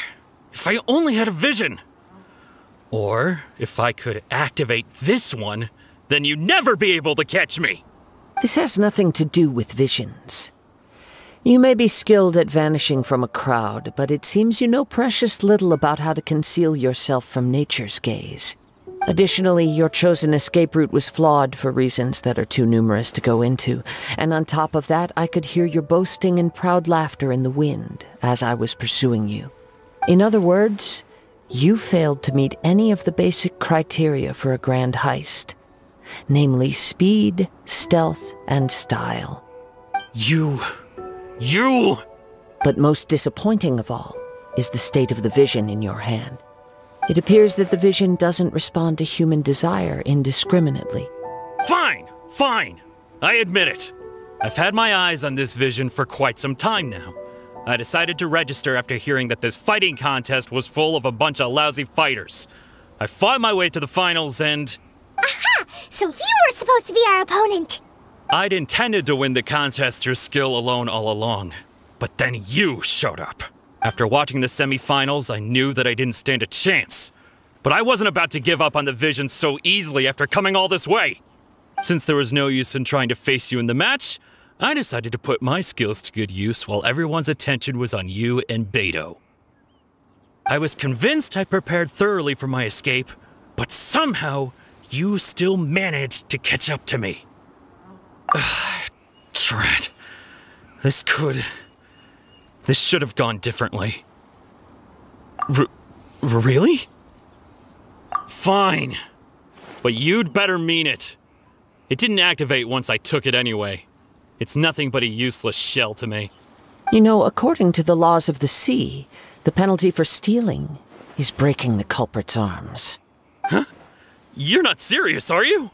If I only had a vision! Or, if I could activate this one, then you'd never be able to catch me! This has nothing to do with visions. You may be skilled at vanishing from a crowd, but it seems you know precious little about how to conceal yourself from nature's gaze. Additionally, your chosen escape route was flawed for reasons that are too numerous to go into, and on top of that, I could hear your boasting and proud laughter in the wind as I was pursuing you. In other words, you failed to meet any of the basic criteria for a grand heist, namely speed, stealth, and style. You... But most disappointing of all is the state of the vision in your hand. It appears that the vision doesn't respond to human desire indiscriminately. Fine! I admit it. I've had my eyes on this vision for quite some time now. I decided to register after hearing that this fighting contest was full of a bunch of lousy fighters. I fought my way to the finals and... Aha! So you were supposed to be our opponent! I'd intended to win the contest through skill alone all along. But then you showed up. After watching the semi-finals, I knew that I didn't stand a chance. But I wasn't about to give up on the vision so easily after coming all this way. Since there was no use in trying to face you in the match, I decided to put my skills to good use while everyone's attention was on you and Beto. I was convinced I prepared thoroughly for my escape, but somehow you still managed to catch up to me. Drat. This should have gone differently. Really? Fine. But you'd better mean it. It didn't activate once I took it anyway. It's nothing but a useless shell to me. You know, according to the laws of the sea, the penalty for stealing is breaking the culprit's arms. Huh? You're not serious, are you?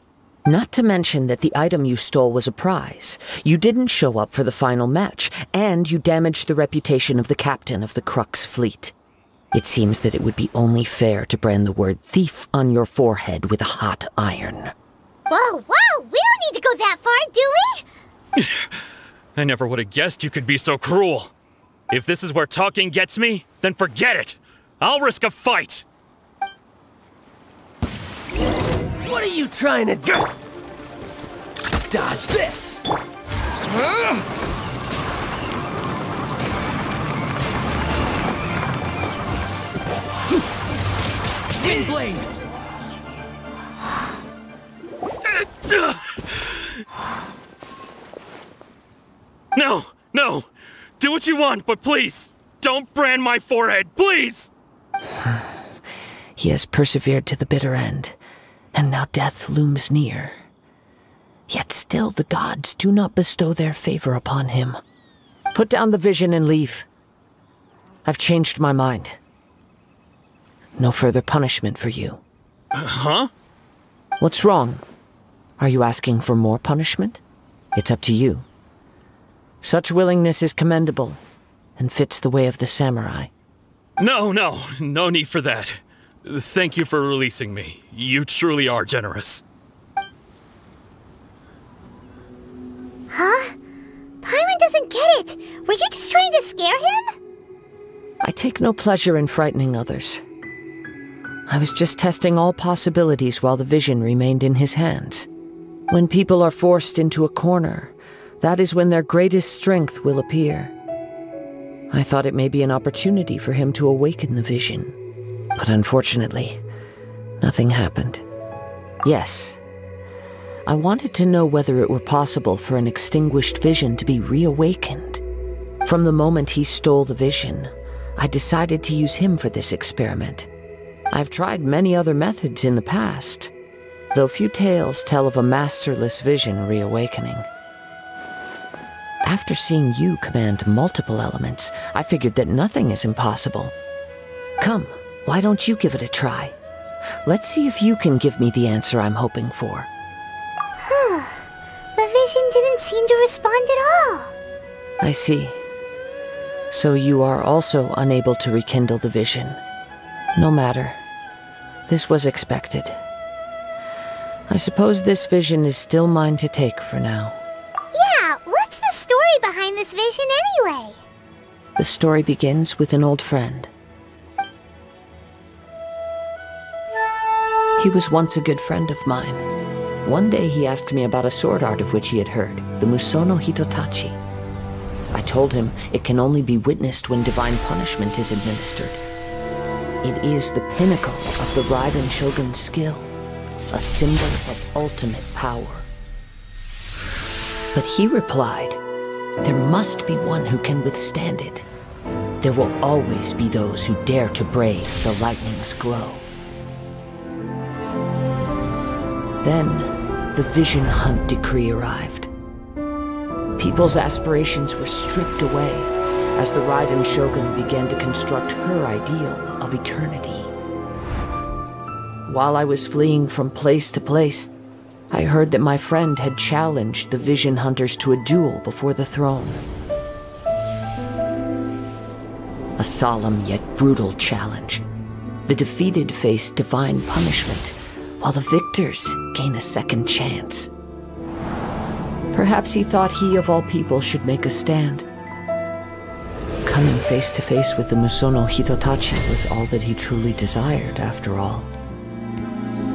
Not to mention that the item you stole was a prize. You didn't show up for the final match, and you damaged the reputation of the captain of the Crux fleet. It seems that it would be only fair to brand the word thief on your forehead with a hot iron. Whoa, we don't need to go that far, do we? I never would have guessed you could be so cruel. If this is where talking gets me, then forget it. I'll risk a fight. What are you trying to do? Dodge this! Wind blade! No! Do what you want, but please, don't brand my forehead, please! He has persevered to the bitter end. and now death looms near. Yet still the gods do not bestow their favor upon him. Put down the vision and leave. I've changed my mind. No further punishment for you. Huh? What's wrong? Are you asking for more punishment? It's up to you. Such willingness is commendable, and fits the way of the samurai. No need for that. Thank you for releasing me. You truly are generous. Huh? Paimon doesn't get it! Were you just trying to scare him? I take no pleasure in frightening others. I was just testing all possibilities while the vision remained in his hands. When people are forced into a corner, that is when their greatest strength will appear. I thought it may be an opportunity for him to awaken the vision. But unfortunately, nothing happened. Yes, I wanted to know whether it were possible for an extinguished vision to be reawakened. From the moment he stole the vision, I decided to use him for this experiment. I've tried many other methods in the past, though few tales tell of a masterless vision reawakening. After seeing you command multiple elements, I figured that nothing is impossible. Come, why don't you give it a try? Let's see if you can give me the answer I'm hoping for. The vision didn't seem to respond at all. I see. So you are also unable to rekindle the vision. No matter. This was expected. I suppose this vision is still mine to take for now. Yeah, what's the story behind this vision anyway? The story begins with an old friend. He was once a good friend of mine. One day he asked me about a sword art of which he had heard, the Musono Hitotachi. I told him it can only be witnessed when divine punishment is administered. It is the pinnacle of the Raiden Shogun's skill, a symbol of ultimate power. But he replied, there must be one who can withstand it. There will always be those who dare to brave the lightning's glow. Then, the Vision Hunt decree arrived. People's aspirations were stripped away as the Raiden Shogun began to construct her ideal of eternity. While I was fleeing from place to place, I heard that my friend had challenged the Vision Hunters to a duel before the throne. A solemn yet brutal challenge. The defeated face divine punishment, while the victors gain a second chance. Perhaps he thought he of all people should make a stand. Coming face to face with the Musono Hitotachi was all that he truly desired, after all.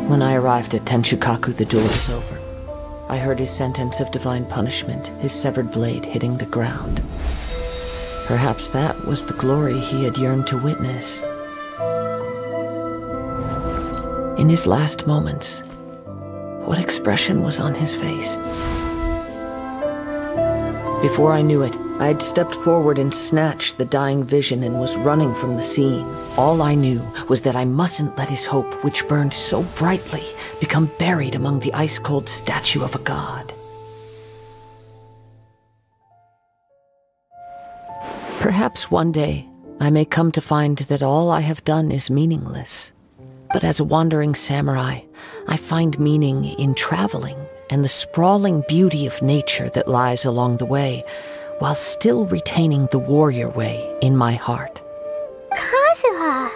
When I arrived at Tenshukaku, the duel was over. I heard his sentence of divine punishment, his severed blade hitting the ground. Perhaps that was the glory he had yearned to witness. In his last moments, what expression was on his face? Before I knew it, I had stepped forward and snatched the dying vision and was running from the scene. All I knew was that I mustn't let his hope, which burned so brightly, become buried among the ice-cold statue of a god. Perhaps one day, I may come to find that all I have done is meaningless. But as a wandering samurai, I find meaning in traveling and the sprawling beauty of nature that lies along the way, while still retaining the warrior way in my heart. Kazuha!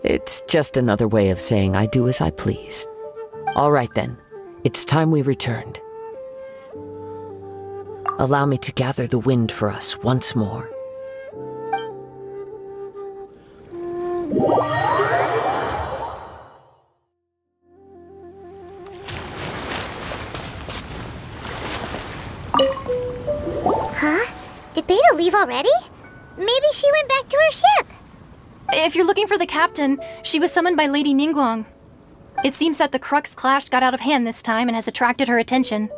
It's just another way of saying I do as I please. All right then, it's time we returned. Allow me to gather the wind for us once more. Huh? Did Beta leave already? Maybe she went back to her ship. If you're looking for the captain, she was summoned by Lady Ningguang. It seems that the Crux clash got out of hand this time and has attracted her attention.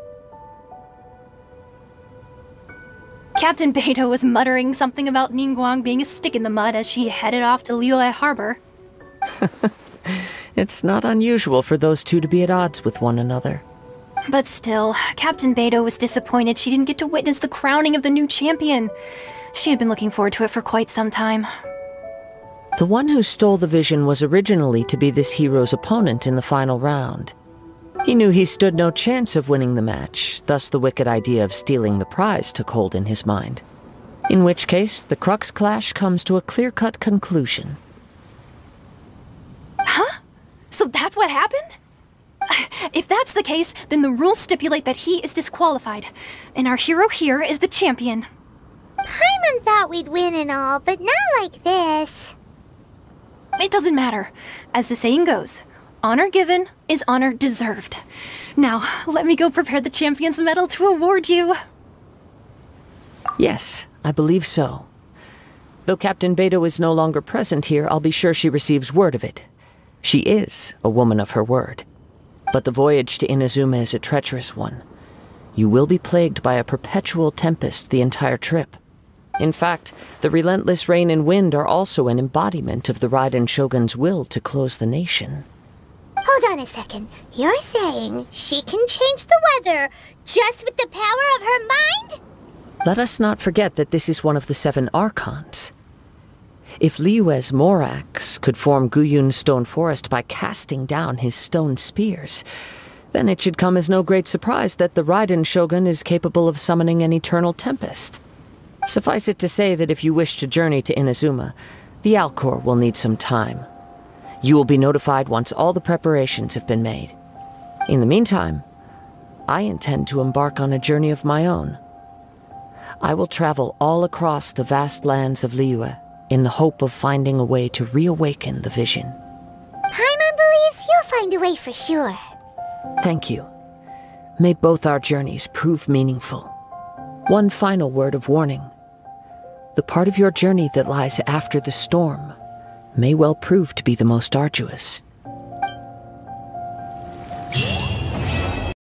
Captain Beta was muttering something about Ningguang being a stick in the mud as she headed off to Liyue Harbor. It's not unusual for those two to be at odds with one another. But still, Captain Beidou was disappointed she didn't get to witness the crowning of the new champion. She had been looking forward to it for quite some time. The one who stole the vision was originally to be this hero's opponent in the final round. He knew he stood no chance of winning the match, thus the wicked idea of stealing the prize took hold in his mind. In which case, the Crux clash comes to a clear-cut conclusion. Huh? So that's what happened? If that's the case, then the rules stipulate that he is disqualified, and our hero here is the champion. Paimon thought we'd win and all, but not like this. It doesn't matter. As the saying goes, honor given is honor deserved. Now, let me go prepare the champion's medal to award you. Yes, I believe so. Though Captain Beidou is no longer present here, I'll be sure she receives word of it. She is a woman of her word. But the voyage to Inazuma is a treacherous one. You will be plagued by a perpetual tempest the entire trip. In fact, the relentless rain and wind are also an embodiment of the Raiden Shogun's will to close the nation. Hold on a second. You're saying she can change the weather just with the power of her mind? Let us not forget that this is one of the 7 Archons. If Liyue's Morax could form Guyun's stone forest by casting down his stone spears, then it should come as no great surprise that the Raiden Shogun is capable of summoning an eternal tempest. Suffice it to say that if you wish to journey to Inazuma, the Alcor will need some time. You will be notified once all the preparations have been made. In the meantime, I intend to embark on a journey of my own. I will travel all across the vast lands of Liyue in the hope of finding a way to reawaken the vision. Paimon believes you'll find a way for sure. Thank you. May both our journeys prove meaningful. One final word of warning. The part of your journey that lies after the storm may well prove to be the most arduous.